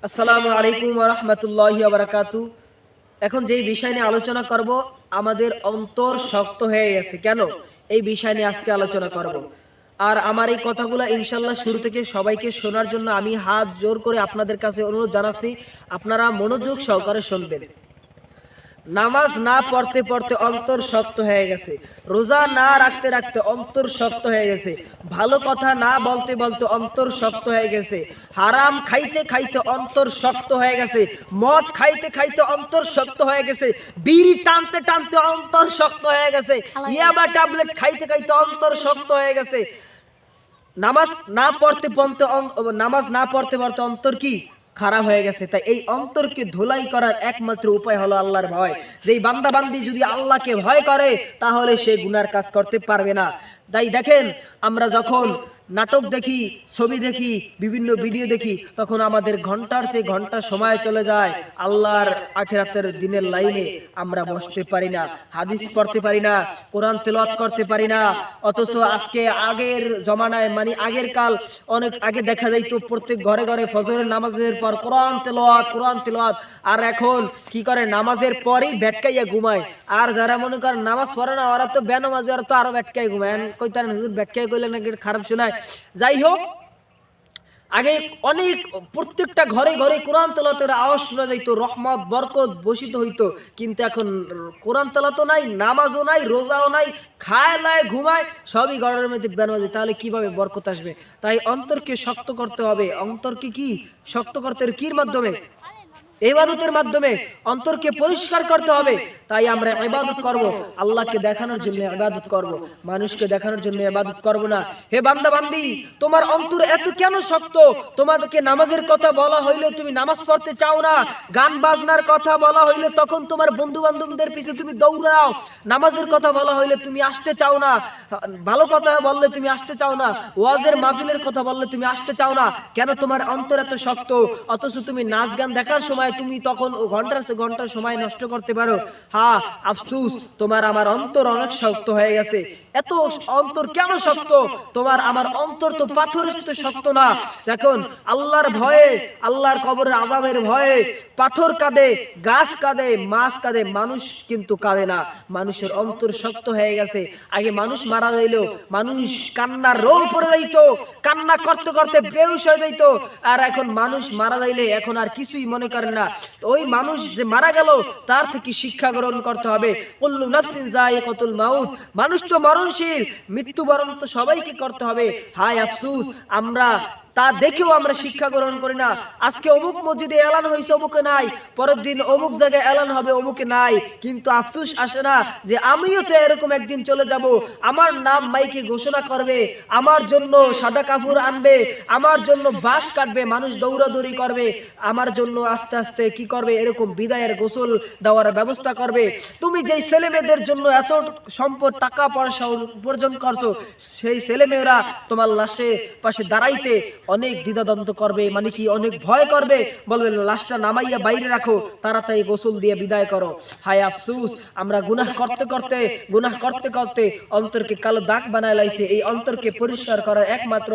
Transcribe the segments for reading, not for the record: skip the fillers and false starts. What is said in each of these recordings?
আসসালামু আলাইকুম ওয়া রাহমাতুল্লাহি ওয়া বারাকাতুহু। এখন যেই বিষয় নিয়ে আলোচনা করব, আমাদের অন্তর শক্ত হয়ে গেছে কেন, এই বিষয় নিয়ে আজকে আলোচনা করব। আর আমার এই কথাগুলো ইনশাল্লাহ শুরু থেকে সবাইকে শোনার জন্য আমি হাত জোর করে আপনাদের কাছে অনুরোধ জানাচ্ছি, আপনারা মনোযোগ সহকারে শুনবেন। নামাজ না পড়তে পড়তে অন্তর শক্ত হয়ে গেছে, রোজা না রাখতে রাখতে অন্তর শক্ত হয়ে গেছে, ভালো কথা না বলতে বলতে অন্তর শক্ত হয়ে গেছে, হারাম খাইতে খাইতে অন্তর শক্ত হয়ে গেছে, মদ খাইতে খাইতে অন্তর শক্ত হয়ে গেছে, বিড়ি টানতে টানতে অন্তর শক্ত হয়ে গেছে, ইয়াবা ট্যাবলেট খাইতে খাইতে অন্তর শক্ত হয়ে গেছে। নামাজ না পড়তে পড়তে নামাজ না পড়তে পড়তে অন্তর কি খারাপ হয়ে গেছে। তাই এই অন্তরকে ধুলাই করার একমাত্র উপায় হলো আল্লাহর ভয়। যেই বান্দা বান্দি যদি আল্লাহকে ভয় করে তাহলে সে গুনার কাজ করতে পারবে না। তাই দেখেন, আমরা যখন নাটক দেখি, ছবি দেখি, বিভিন্ন ভিডিও দেখি, তখন আমাদের ঘন্টার সেই ঘন্টা সময় চলে যায় আল্লাহর আখিরাতের দিনের লাইনে আমরা বসতে পারি না, হাদিস পড়তে পারি না, কোরআন তেলাওয়াত করতে পারি না। অথচ আজকে আগের জমানায়, মানে আগের কাল, অনেক আগে দেখা যাইতো প্রত্যেক ঘরে ঘরে ফজরের নামাজের পর কোরআন তেলাওয়াত, কোরআন তেলাওয়াত। আর এখন কি করে, নামাজের পরেই ভেটকাইয়া ঘুমায়। আর যারা মনে করেন নামাজ পড়ে না, ওরা তো বেনামাজি, ওরা তো আরো ভেটকাই ঘুমায়। কইতার হুজুর ভেটকাই কইলে নাকি খারাপ শোনায়। যাই হোক, আগে অনেক প্রত্যেকটা ঘরে ঘরে কোরআন তেলাওয়াতের আওয়াজ শোনা যাইত, রহমত বরকত বর্ষিত হইতো। কিন্তু এখন কোরআন তেলাওয়াতও নাই, নামাজও নাই, রোজাও নাই, খায় লায় ঘুমায়, সবই ঘরের মধ্যে বেনামাজি। তাহলে কিভাবে বরকত আসবে? তাই অন্তরকে শক্ত করতে হবে। অন্তরকে কি শক্ত করতে হবে? কির মাধ্যমে? ইবাদতের মাধ্যমে অন্তরকে পরিষ্কার করতে হবে। তাই আমরা ইবাদত করব, আল্লাহকে দেখানোর জন্য ইবাদত করব, মানুষকে দেখানোর জন্য ইবাদত করব না। হে বান্দা বান্দি, তোমার অন্তর এত কেন শক্ত? তোমাদেরকে নামাজের কথা বলা হইলে তুমি নামাজ পড়তে চাও না, গান বাজনার কথা বলা হইলে তখন তোমার বন্ধু বান্ধবদের পিছে তুমি দৌড়াও, নামাজের কথা বলা হইলে তুমি আসতে চাও না, ভালো কথা বললে তুমি আসতে চাও না, ওয়াজের মাহফিলের কথা বললে তুমি আসতে চাও না। কেন? তোমার অন্তর এত শক্ত। অথচ তুমি নাচ গান দেখার সময় তুমি তখন ঘন্টার সময় নষ্ট করতে পারো। হ্যাঁ, আফসুস, তোমার আমার অন্তর অনেক শক্ত হয়ে গেছে। এত অন্তর কেন শক্ত? তোমার আমার অন্তর তো পাথরের তো শক্ত না। দেখুন, আল্লাহর ভয়ে, আল্লাহর কবরের আযাবের ভয়ে পাথর কাঁদে, গাছ কাঁদে, মাছ কাঁদে, মানুষ কিন্তু কাঁদে না। মানুষের অন্তর শক্ত হয়ে গেছে। আগে মানুষ মারা যাইলেও মানুষ কান্নার রোল পড়ে যাইত, কান্না করতে করতে বেহুশ হয়ে যাইত। আর এখন মানুষ মারা যাইলে এখন আর কিছুই মনে করেন না। ওই মানুষ যে মারা গেল তার থেকে শিক্ষা গ্রহণ করতে হবে। কুল্লু নাফসিন যায়িকাতুল মাউত, মানুষ তো মরণশীল, মৃত্যুবরণ তো সবাইকে করতে হবে। হায় আফসোস, আমরা তা দেখেও আমরা শিক্ষা গ্রহণ করি না। আজকে অমুক মসজিদে এলান হয়েছে, অমুকে নাই, পরের দিন অমুক জায়গায় এলান হবে, অমুকে নাই। কিন্তু আফসোস আসে না যে আমিও তো এরকম একদিন চলে যাব, আমার নাম মাইকে ঘোষণা করবে, আমার জন্য সাদা কাপড় আনবে, আমার জন্য বাঁশ কাটবে, মানুষ দৌড়াদৌড়ি করবে, আমার জন্য আস্তে আস্তে কি করবে, এরকম বিদায়ের গোসল দেওয়ার ব্যবস্থা করবে। তুমি যেই ছেলে মেয়েদের জন্য এত সম্পদ, টাকা পয়সা উপার্জন করছো, সেই ছেলে মেয়েরা তোমার লাশের পাশে দাঁড়াইতে অনেক দ্বিধাদ্বন্দ্ব করবে, মানে কি অনেক ভয় করবে, বলবে লাশটা নামাইয়া বাইরে রাখো, তাড়াতাড়ি গোসল দিয়ে বিদায় করো। হায় আফসোস, আমরা গুনাহ করতে করতে অন্তরকে কালো দাগ বানায় লাইছে। এই অন্তরকে পরিষ্কার করার একমাত্র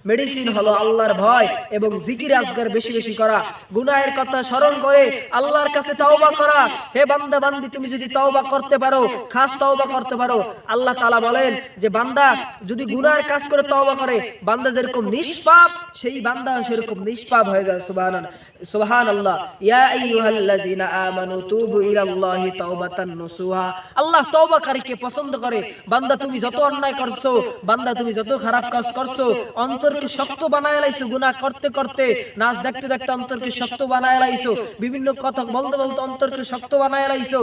মেডিসিন হলো আল্লাহর ভয় এবং জিকির আজগার বেশি বেশি করা, গুনাহের কথা স্মরণ করে আল্লাহর কাছে তওবা করা। হে বান্দা বান্দি, তুমি যদি তওবা করতে পারো, খাস তওবা করতে পারো, আল্লাহ তাআলা বলেন যে বান্দা যদি গুনাহের কাজ করে তওবা করে, বান্দা যেরকম নিষ্পাপ, সেই বান্দা সেরকম নিষ্পাপ হয়ে যায়। সুবহানাল্লাহ, সুবহানাল্লাহ। ইয়া আইয়ুহাল্লাযিনা আমানু তুবু ইলাল্লাহি তাওবাতান নসুহা। আল্লাহ তওবাকারীকে পছন্দ করে। বান্দা তুমি যত অন্যায় করছো, বান্দা তুমি যত খারাপ কাজ করছো, অন্তরকে শক্ত বানায় লাইছো, গুনাহ করতে করতে, নাচ দেখতে দেখতে অন্তরকে শক্ত বানায় লাইছো, বিভিন্ন কথা বলতে বলতে অন্তরকে শক্ত বানায় লাইছো,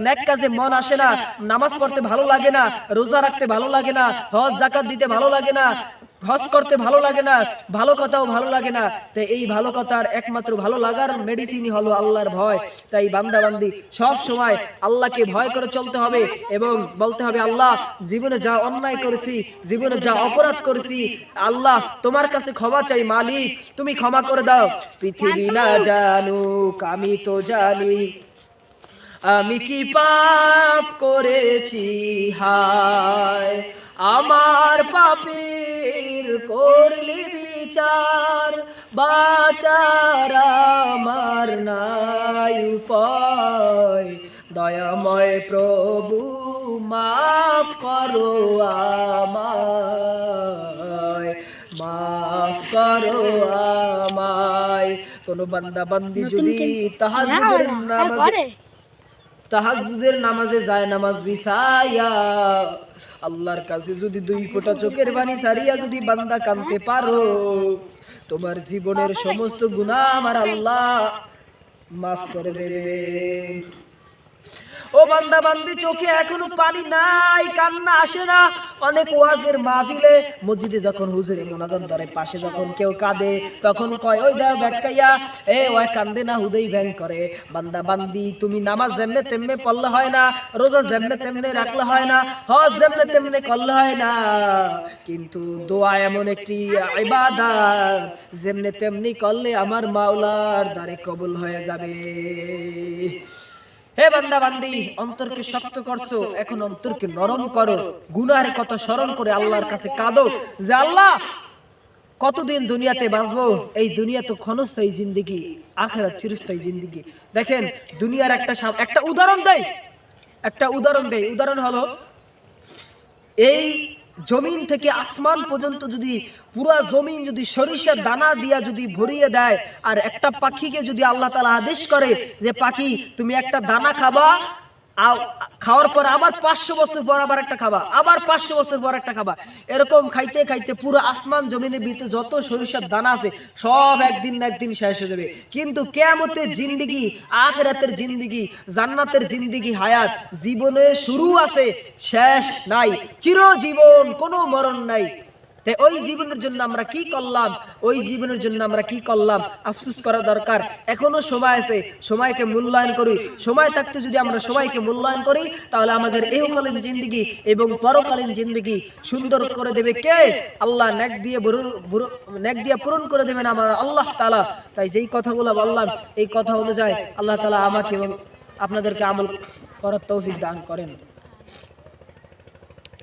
নেক কাজে মন আসে না, নামাজ পড়তে ভালো লাগে না, রোজা রাখতে ভালো লাগে না, হজ যাকাত দিতে ভালো লাগে না, হজ করতে ভালো লাগে না, ভালো কথাও ভালো লাগে না। তাই এই ভালো কথার একমাত্র ভালো লাগার মেডিসিনই হলো আল্লাহর ভয়। তাই বান্দা বান্দি সব সময় আল্লাহকে ভয় করে চলতে হবে এবং বলতে হবে, আল্লাহ জীবনে যা অন্যায় করেছি, জীবনে যা অপরাধ করেছি, আল্লাহ তোমার কাছে ক্ষমা চাই, মালিক তুমি ক্ষমা করে দাও। পৃথিবী না জানুক আমি তো জানি, আমি কি পাপ করেছি, হায় আমার পাপের করলি বিচার। বিচার বাঁচার আমার নাই উপায়, দয়াময় প্রভু মাফ করো আমায়, মাফ করো আমায়। কোন বান্দা বান্দি যদি তাহাজ্জুদের নামাজে যায় নামাজ বিছাইয়া, আল্লাহর কাছে যদি 2 ফোঁটা চোখের পানি সারিয়া যদি বান্দা কাঁদতে পারো, তোমার জীবনের সমস্ত গুনাহ আমার আল্লাহ মাফ করে দেবে। ও বান্দা বান্দি, চোখে এখনো পানি নাই, কান্না আসে না? অনেক ওয়াজের মাহফিলে মসজিদে যখন হুজুরে মোনাজাত ধরে, পাশে যখন কেউ কাঁদে তখন কয় ওই দাও ব্যাটকাইয়া, ওই কান্দে না, হুদেই ব্যাং করে। বান্দা বান্দি, তুমি নামাজ যেমনে তেমনে পড়লে হয় না, রোজা যেমনে তেমনে রাখলে হয় না, হজ যেমনে তেমনে করলে হয় না, কিন্তু দোয়া এমন একটি ইবাদত যেমনে তেমনি করলে আমার মাওলার দ্বারে কবুল হয়ে যাবে। হে বান্দা বান্দি, অন্তরকে শক্ত করছো, এখন অন্তরকে নরম করো। গুনাহের কথা স্মরণ করে আল্লাহর কাছে কাঁদো যে আল্লাহ, কতদিন দুনিয়াতে বাঁচবো? এই দুনিয়া তো ক্ষণস্থায়ী জিন্দেগি, আখিরাত চিরস্থায়ী জিন্দেগি। দেখেন, দুনিয়ার একটা উদাহরণ দেয়, উদাহরণ হলো, এই জমিন থেকে আসমান পর্যন্ত যদি পুরা জমিন যদি সরিষার দানা দিয়া যদি ভরিয়ে দেয়, আর একটা পাখিকে যদি আল্লাহ তাআলা আদেশ করে যে পাখি তুমি একটা দানা খাবা, খাওয়ার পর আবার 500 বছর পর আবার একটা খাবা, আবার 500 বছর পর একটা খাবা, এরকম খাইতে খাইতে পুরো আসমান জমিনের ভিতরে যত সরিষার দানা আছে সব একদিন না একদিন শেষ হয়ে যাবে। কিন্তু কিয়ামতের জিন্দেগি, আখিরাতের জিন্দেগি, জান্নাতের জিন্দেগি, হায়াত, জীবনে শুরু আছে, শেষ নাই, চিরজীবন, কোনো মরণ নাই। ওই জীবনের জন্য আমরা কি করলাম, আফসোস করা দরকার। এখনো সময় আছে, সময়কে মূল্যায়ন করি। সময় থাকতে যদি আমরা সময়কে মূল্যায়ন করি, তাহলে আমাদের ইহকালীন জিন্দেগি এবং পরকালীন জিন্দেগি সুন্দর করে দেবে কে? আল্লাহ। নেক দিয়ে পূরণ করে দেবেন আমার আল্লাহ তাআলা। তাই যেই কথাগুলো বললাম, এই কথা অনুযায়ী আল্লাহ তাআলা আমাকে এবং আপনাদেরকে আমল করার তৌফিক দান করেন।